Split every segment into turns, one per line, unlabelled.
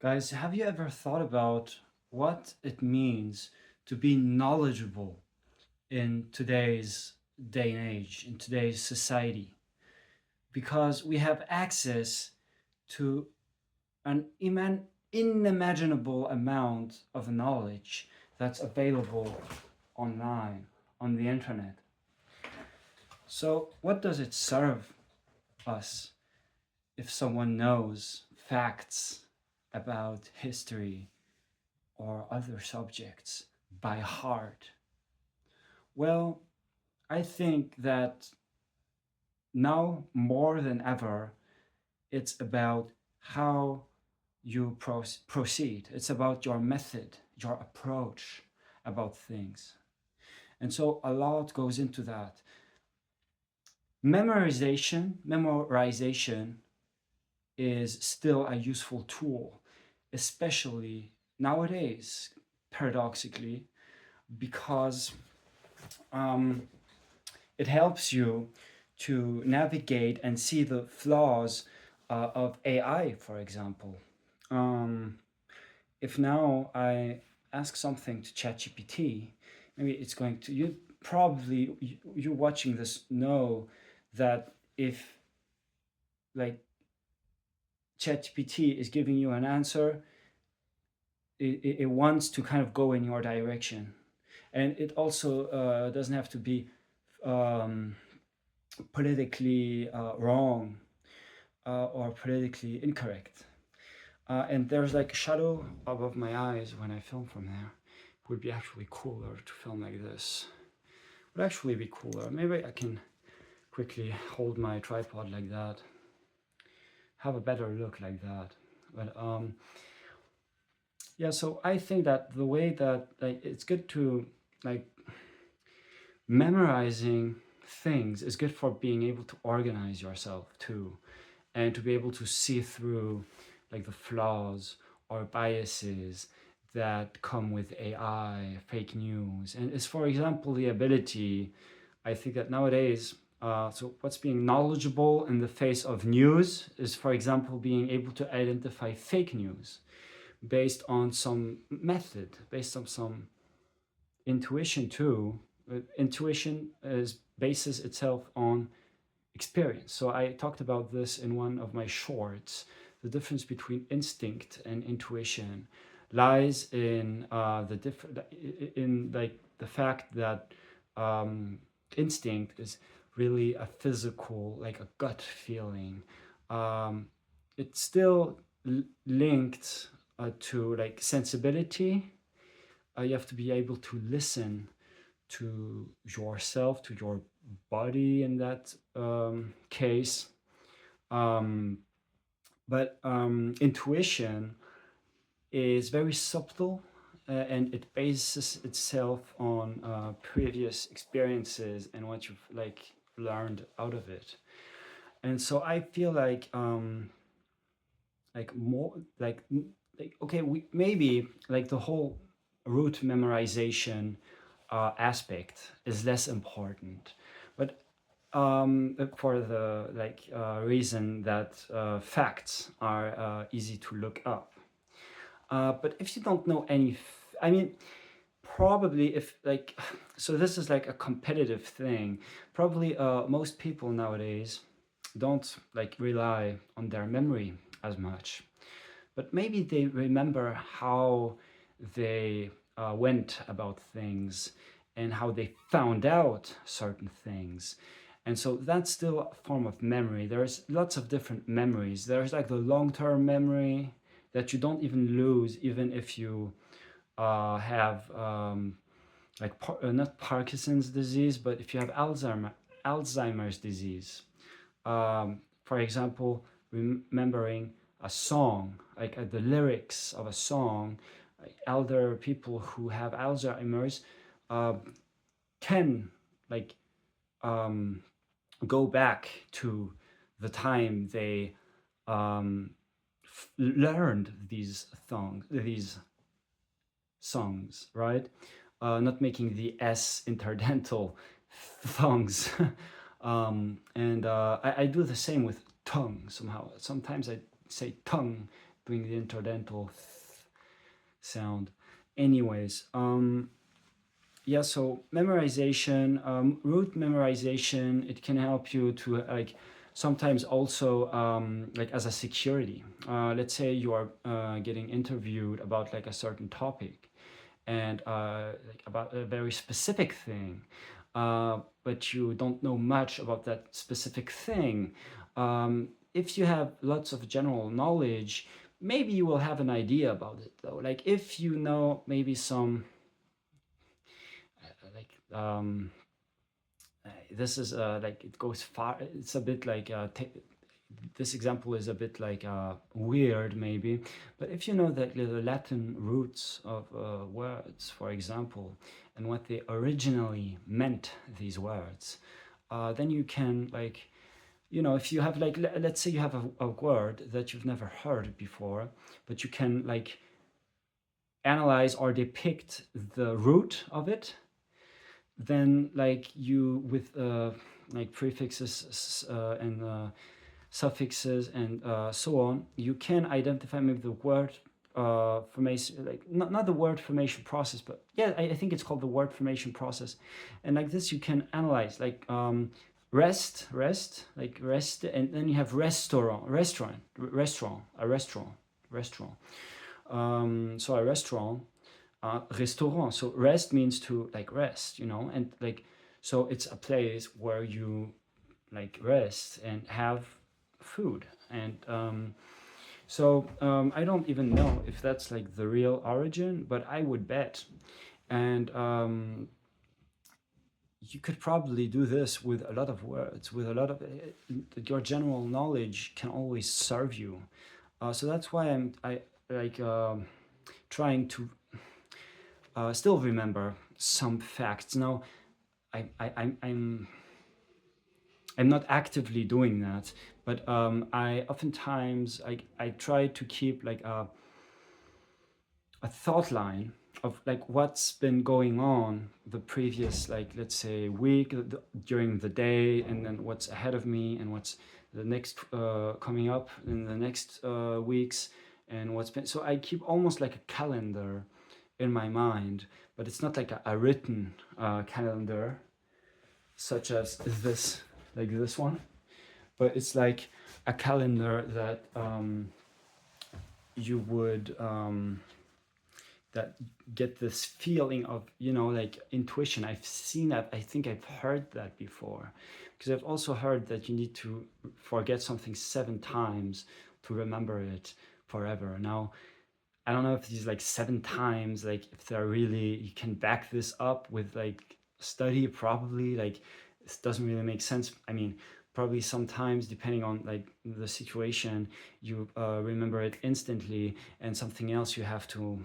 Guys, have you ever thought about what it means to be knowledgeable in today's day and age, in today's society? Because we have access to an inimaginable amount of knowledge that's available online, on the internet. So, what does it serve us if someone knows facts about history or other subjects by heart? Well, I think that now more than ever, it's about how you proceed. It's about your method, your approach about things. And so a lot goes into that. Memorization is still a useful tool, especially nowadays, paradoxically, because um, it helps you to navigate and see the flaws of AI, for example. Um, if now I ask something to ChatGPT, maybe it's going to, you probably, you watching this know that if like ChatGPT is giving you an answer, it wants to kind of go in your direction. And it also doesn't have to be um, politically wrong or politically incorrect. And there's like a shadow above my eyes when I film from there. It would be actually cooler to film like this. It would actually be cooler. Maybe I can quickly hold my tripod like that. Have a better look like that. But yeah, so I think that the way that like it's good to like memorizing things is good for being able to organize yourself too, and to be able to see through like the flaws or biases that come with AI, fake news, and is, for example, the ability. I think that nowadays, so what's being knowledgeable in the face of news is, for example, being able to identify fake news based on some method, based on some intuition too. Intuition is bases itself on experience. So I talked about this in one of my shorts. The difference between instinct and intuition lies in in like the fact that instinct is really a physical, like a gut feeling. Um, it's still linked to like sensibility. You have to be able to listen to yourself, to your body in that case. Um, but intuition is very subtle and it bases itself on previous experiences and what you've like learned out of it. And so I feel like more like okay, we maybe like the whole route memorization aspect is less important, but for the reason that facts are easy to look up. But if you don't know I mean, probably if like, so this is like a competitive thing. Probably most people nowadays don't like rely on their memory as much, but maybe they remember how they went about things and how they found out certain things. And so that's still a form of memory. There's lots of different memories. There's like the long term memory that you don't even lose, even if you have not Parkinson's disease, but if you have Alzheimer's disease. For example, remembering a song, like the lyrics of a song, like elder people who have Alzheimer's uh, can like um, go back to the time they learned these songs, right? Not making the S interdental thongs. And I do the same with tongue somehow. Sometimes I say tongue, doing the interdental sound. Anyways, yeah, so memorization, root memorization, it can help you to like sometimes also like as a security. Let's say you are getting interviewed about like a certain topic and like about a very specific thing, but you don't know much about that specific thing. If you have lots of general knowledge, maybe you will have an idea about it though. Like if you know maybe some like this is like it goes far. It's a bit like this example is a bit like weird maybe, but if you know that the Latin roots of words, for example, and what they originally meant, these words, then you can like, you know, if you have like, let's say you have a word that you've never heard before, but you can like analyze or depict the root of it, then like you with like prefixes and suffixes and so on, you can identify maybe the word formation, like not the word formation process, but yeah, I think it's called the word formation process. And like this, you can analyze like rest, like rest, and then you have restaurant, a restaurant. So a restaurant, restaurant. So rest means to like rest, you know, and like, so it's a place where you like rest and have food. And I don't even know if that's like the real origin, but I would bet. And you could probably do this with a lot of words, with a lot of your general knowledge can always serve you. So that's why I like trying to still remember some facts. Now, I'm not actively doing that, but I oftentimes I try to keep like a thought line of like what's been going on the previous, like let's say week, during the day, and then what's ahead of me and what's the next coming up in the next weeks, and what's been. So I keep almost like a calendar in my mind, but it's not like a written calendar such as this, like this one, but it's like a calendar that you would that get this feeling of, you know, like intuition. I've seen that, I think I've heard that before, because I've also heard that you need to forget something 7 times to remember it forever. Now, I don't know if these like 7 times, like if they're really, you can back this up with like study, probably. Like this doesn't really make sense. I mean, probably sometimes depending on like the situation, you remember it instantly, and something else you have to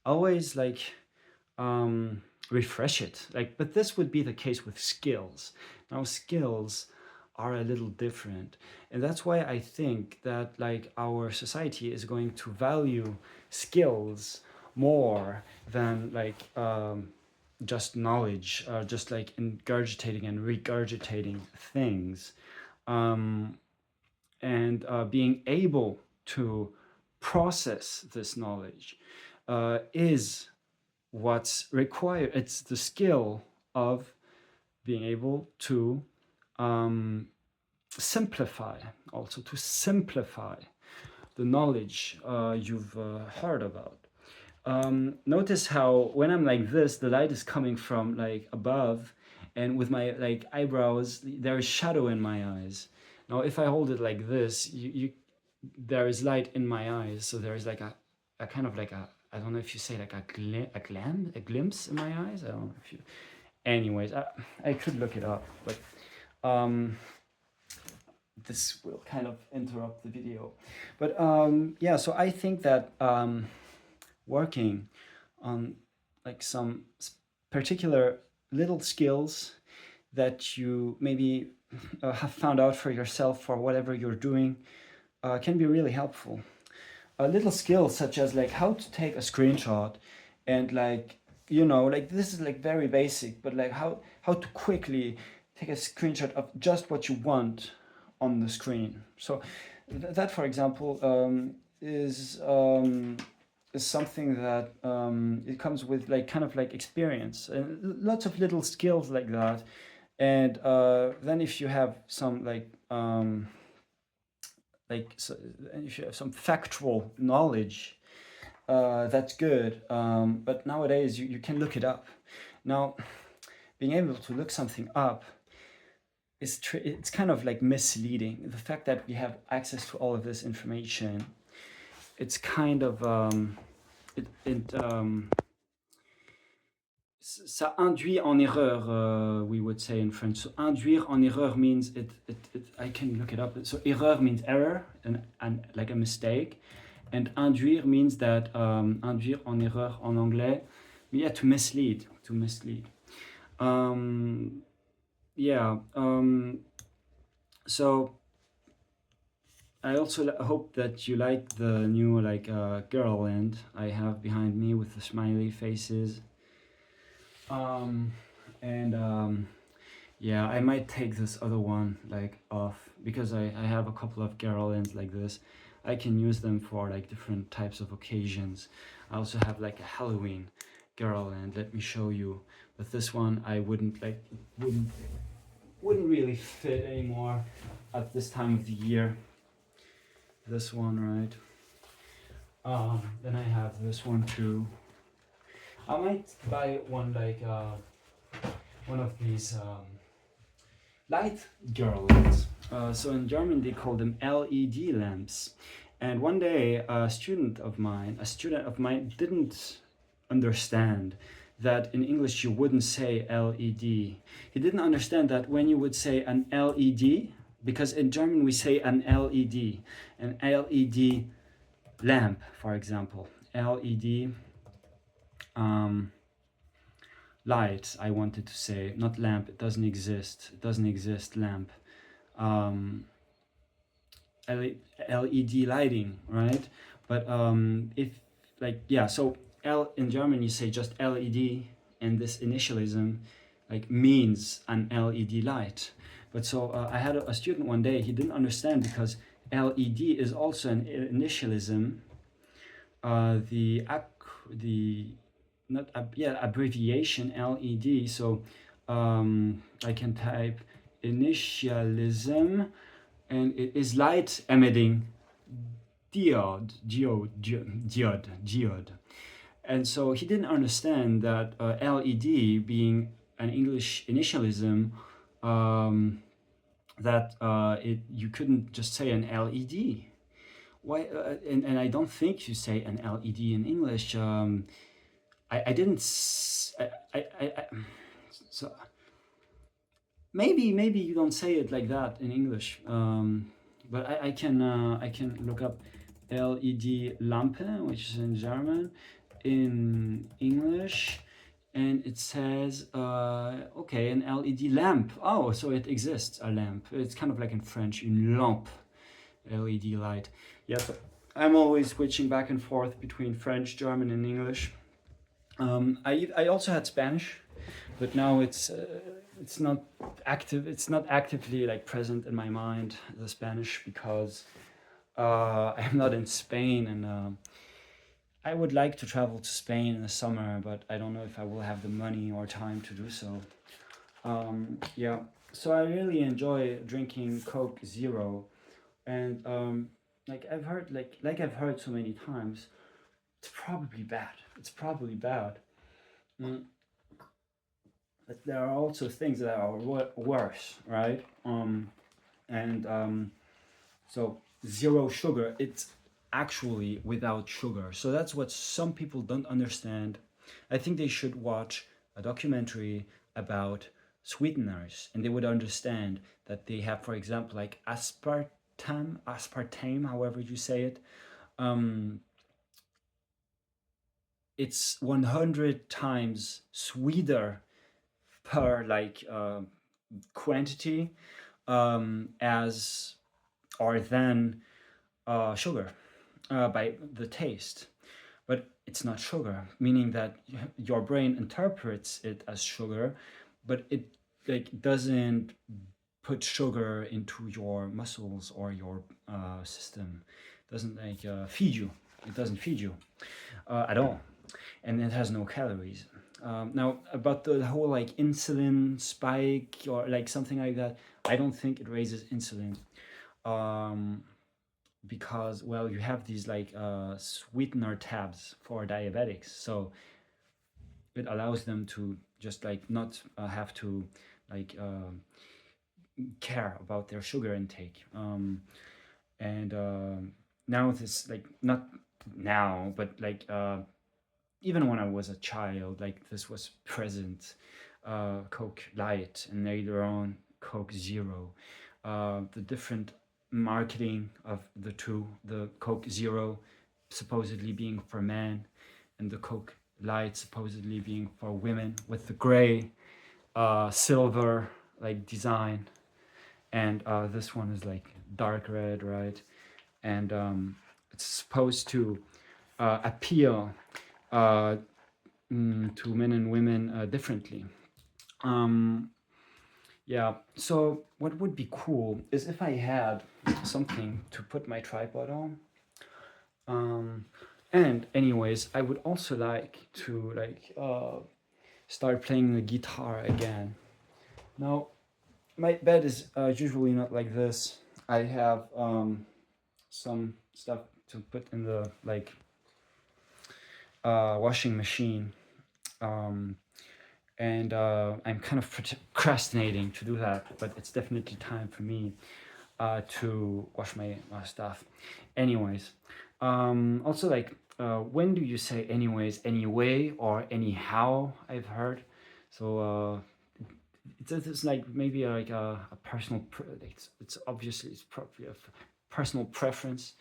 always like refresh it. Like, but this would be the case with skills. Now, skills are a little different, and that's why I think that like our society is going to value skills more than like just knowledge, just like ingurgitating and regurgitating things, and being able to process this knowledge is what's required. It's the skill of being able to simplify, also to simplify the knowledge you've heard about. Notice how when I'm like this, the light is coming from like above, and with my like eyebrows, there is shadow in my eyes. Now, if I hold it like this, there is light in my eyes, so there is like a kind of like a, I don't know if you say like a glimpse in my eyes. I don't know if you. Anyways, I could look it up, but this will kind of interrupt the video. But yeah, so I think that working on like some particular little skills that you maybe have found out for yourself for whatever you're doing can be really helpful. A little skill such as like how to take a screenshot, and like, you know, like this is like very basic, but like how to quickly take a screenshot of just what you want on the screen. So that, for example, is something that it comes with like kind of like experience and lots of little skills like that. And then if you have some like so, if you have some factual knowledge, that's good. But nowadays you can look it up. Now, being able to look something up is it's kind of like misleading. The fact that we have access to all of this information, it's kind of it ça induit en erreur, we would say in French. So induire en erreur means I can look it up. So erreur means error and like a mistake. And induire means that, induire en erreur en anglais, yeah, to mislead, to mislead. Yeah, so I also hope that you like the new girl end I have behind me with the smiley faces. And yeah, I might take this other one like off because I have a couple of garlands like this. I can use them for like different types of occasions. I also have like a Halloween garland. Let me show you. But this one I wouldn't like, wouldn't really fit anymore at this time of the year. This one, right? Then I have this one too. I might buy one like one of these light garlands. So in German they call them LED lamps. And one day a student of mine didn't understand that in English you wouldn't say LED. He didn't understand that when you would say an LED, because in German we say an LED lamp, for example, LED light, I wanted to say, not lamp, it doesn't exist, lamp. LED lighting, right? But if like, yeah, so L in German you say just LED, and this initialism like means an LED light. But so I had a student one day, he didn't understand because LED is also an initialism. The not yeah, abbreviation LED. So I can type initialism, and it is light emitting diode. And so he didn't understand that LED being an English initialism, that you couldn't just say an LED. Why? And I don't think you say an LED in English. I didn't. So maybe you don't say it like that in English. But I can look up LED Lampe, which is in German, in English, and it says okay, an LED lamp. Oh, so it exists, a lamp. It's kind of like in French, une lampe, LED light. Yeah, but I'm always switching back and forth between French, German, and English. I also had Spanish, but now it's not active. It's not actively like present in my mind, the Spanish, because I'm not in Spain, and I would like to travel to Spain in the summer, but I don't know if I will have the money or time to do so. Yeah, so I really enjoy drinking Coke Zero, and like I've heard, I've heard so many times, it's probably bad. It's probably bad. Mm. But there are also things that are worse, right? And so zero sugar, it's actually without sugar. So that's what some people don't understand. I think they should watch a documentary about sweeteners, and they would understand that they have, for example, like aspartame, however you say it. It's 100 times sweeter per quantity, as or than sugar, by the taste. But it's not sugar, meaning that your brain interprets it as sugar, but it like doesn't put sugar into your muscles or your system. doesn't like feed you. It doesn't feed you at all, and it has no calories. Now about the whole like insulin spike or like something like that, I don't think it raises insulin. Um, because well, you have these like sweetener tabs for diabetics, so it allows them to just like not have to like care about their sugar intake. And now this like not now, but like even when I was a child, like this was present. Coke Light and later on Coke Zero. The different marketing of the two, the Coke Zero supposedly being for men, and the Coke Light supposedly being for women, with the gray, silver like design, and this one is like dark red, right? And it's supposed to appeal to men and women differently. Um, yeah, so what would be cool is if I had something to put my tripod on. And anyways, I would also like to like start playing the guitar again. Now, my bed is usually not like this. I have some stuff to put in the like washing machine. And I'm kind of procrastinating to do that, but it's definitely time for me to wash my stuff. Anyways, also like when do you say anyways, anyway, or anyhow? I've heard. So it's like maybe like a personal. It's obviously it's probably a personal preference,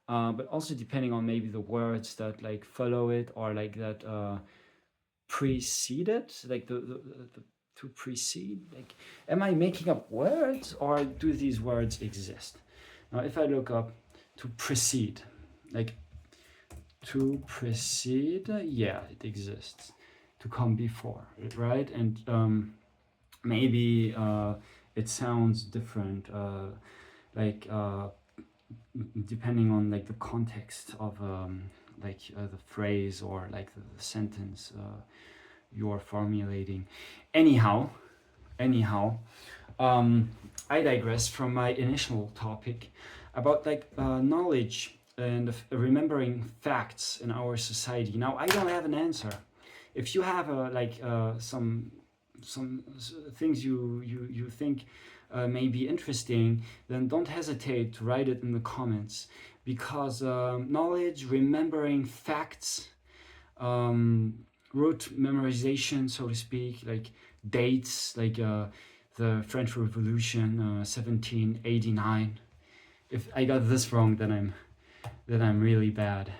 but also depending on maybe the words that like follow it or like that precede it, like the to precede. Like, am I making up words or do these words exist? Now, if I look up to precede, like to precede, yeah, it exists. To come before, right? And maybe it sounds different, like depending on like the context of like the phrase or like the sentence you're formulating. Anyhow, anyhow, I digress from my initial topic about like knowledge and remembering facts in our society. Now, I don't have an answer. If you have like some things you think may be interesting, then don't hesitate to write it in the comments, because knowledge, remembering facts, rote memorization, so to speak, like dates, like the French Revolution, 1789. If I got this wrong, then I'm really bad.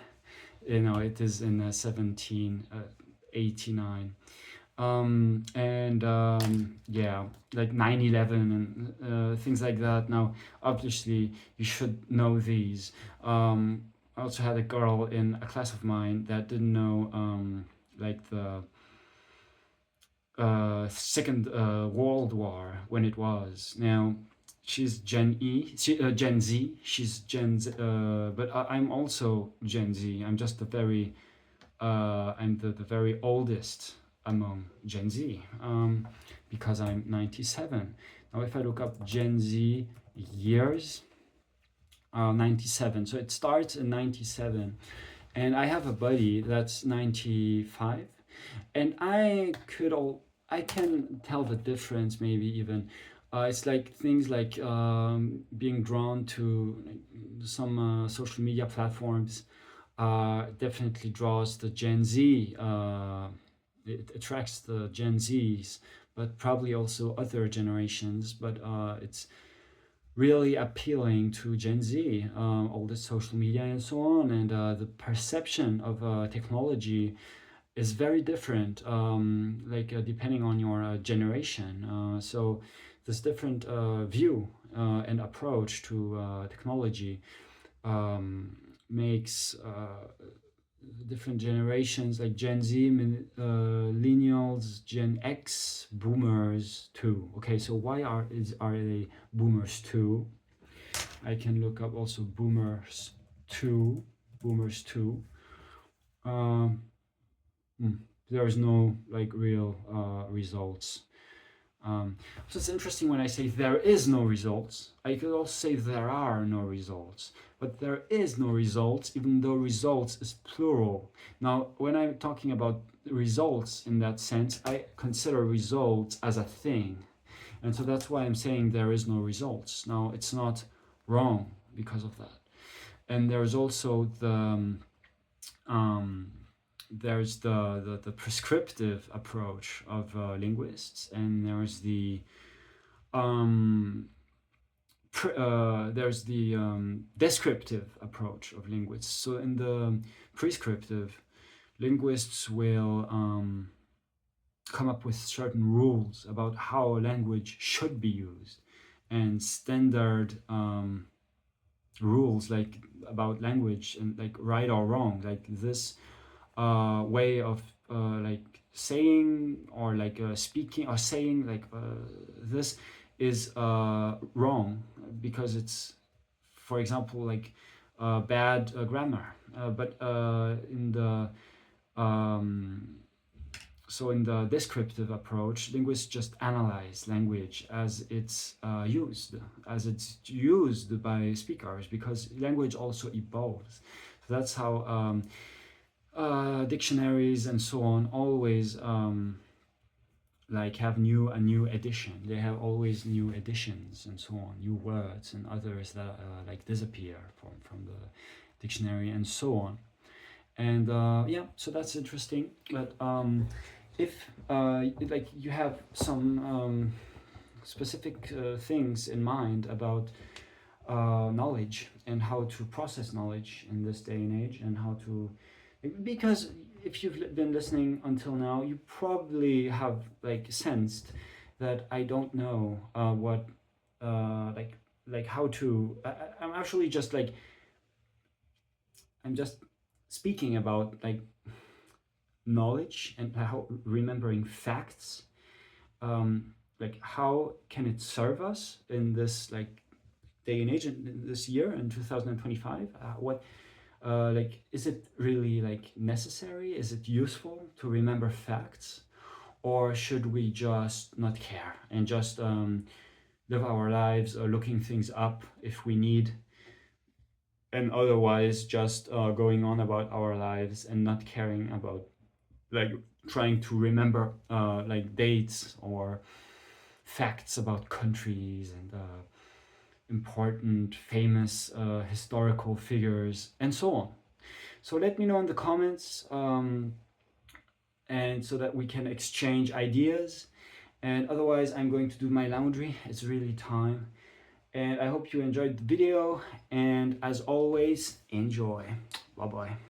You know, it is in 1789. Yeah, like 9/11 and things like that. Now, obviously, you should know these. I also had a girl in a class of mine that didn't know like the Second World War, when it was. Now, she's Gen Z. She's Gen Z, but I'm also Gen Z. I'm just I'm the very oldest among Gen Z, because I'm 97. Now, if I look up Gen Z years, 97. So it starts in 97. And I have a buddy that's 95. And I can tell the difference, maybe even. It's like things like being drawn to some social media platforms definitely draws the Gen Z. It attracts the Gen Zs, but probably also other generations. But it's really appealing to Gen Z, all the social media and so on, and the perception of technology is very different, like depending on your generation. So this different view and approach to technology makes different generations like Gen Z, millennials, Gen X, boomers too. Okay, so why are they boomers too? I can look up also boomers 2, boomers 2, um, there is no like real results. So it's interesting when I say there is no results. I could also say there are no results, but there is no results, even though results is plural. Now, when I'm talking about results in that sense, I consider results as a thing. And so that's why I'm saying there is no results. Now, it's not wrong because of that. And there's also there's the prescriptive approach of linguists, and there's the descriptive approach of linguists. So in the prescriptive, linguists will come up with certain rules about how language should be used, and standard rules like about language and like right or wrong, like this way of like saying or like speaking or saying like this is wrong because it's, for example, like bad grammar. But in the so in the descriptive approach, linguists just analyze language as it's used by speakers, because language also evolves. So that's how dictionaries and so on always like have a new edition. They have always new editions and so on, new words and others that like disappear from the dictionary and so on. And yeah, so that's interesting. But if like you have some specific things in mind about knowledge and how to process knowledge in this day and age, and how to, because if you've been listening until now, you probably have like sensed that I don't know what like how to. I'm actually just like, I'm just speaking about like knowledge and how remembering facts, like how can it serve us in this like day and age, in this year in 2025. What like, is it really like necessary? Is it useful to remember facts, or should we just not care and just live our lives looking things up if we need, and otherwise just going on about our lives and not caring about like trying to remember like dates or facts about countries and important famous historical figures and so on. So let me know in the comments, and so that we can exchange ideas. And otherwise, I'm going to do my laundry. It's really time. And I hope you enjoyed the video, and as always, enjoy. Bye bye.